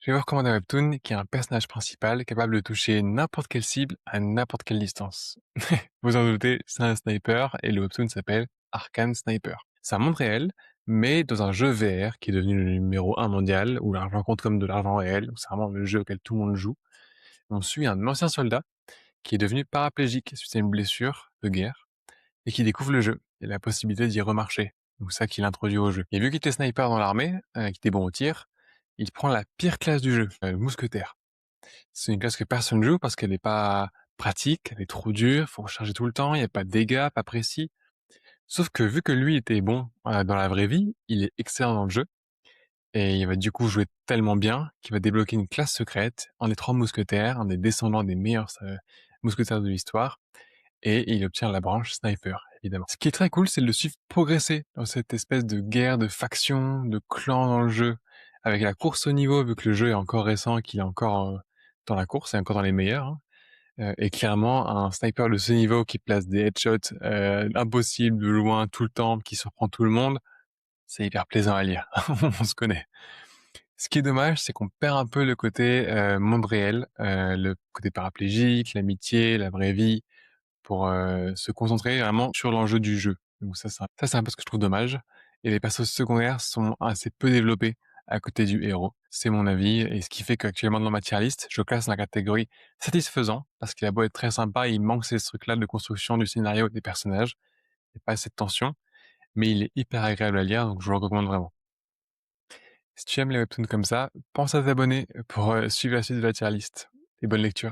Je vais vous recommander un webtoon qui a un personnage principal capable de toucher n'importe quelle cible à n'importe quelle distance. Vous en doutez, c'est un sniper et le webtoon s'appelle Arcane Sniper. C'est un monde réel, mais dans un jeu VR qui est devenu le numéro 1 mondial, où l'argent compte comme de l'argent réel, donc c'est vraiment le jeu auquel tout le monde joue. On suit un ancien soldat qui est devenu paraplégique suite à une blessure de guerre et qui découvre le jeu et la possibilité d'y remarcher. Donc ça qu'il introduit au jeu. Et vu qu'il était sniper dans l'armée, qu'il était bon au tir, il prend la pire classe du jeu, mousquetaire. C'est une classe que personne joue parce qu'elle est pas pratique, elle est trop dure, faut recharger tout le temps, il y a pas de dégâts, pas précis. Sauf que vu que lui était bon, dans la vraie vie, il est excellent dans le jeu et il va du coup jouer tellement bien qu'il va débloquer une classe secrète en les 3 mousquetaires, un des descendants des meilleurs, mousquetaires de l'histoire et il obtient la branche sniper, évidemment. Ce qui est très cool, c'est de le suivre progresser dans cette espèce de guerre de factions, de clans dans le jeu, avec la course au niveau, vu que le jeu est encore récent et qu'il est encore dans la course et encore dans les meilleurs. Hein. Et clairement, un sniper de ce niveau qui place des headshots impossibles de loin tout le temps, qui surprend tout le monde, c'est hyper plaisant à lire. On se connaît. Ce qui est dommage, c'est qu'on perd un peu le côté monde réel, le côté paraplégique, l'amitié, la vraie vie, pour se concentrer vraiment sur l'enjeu du jeu. Donc ça c'est un peu ce que je trouve dommage. Et les persos secondaires sont assez peu développés à côté du héros. C'est mon avis, et ce qui fait qu'actuellement dans ma tier list, je classe dans la catégorie satisfaisant, parce qu'il a beau être très sympa, il manque ces trucs-là de construction du scénario et des personnages, et pas assez de tension, mais il est hyper agréable à lire, donc je vous le recommande vraiment. Si tu aimes les webtoons comme ça, pense à t'abonner pour suivre la suite de la tier list. Et bonne lecture.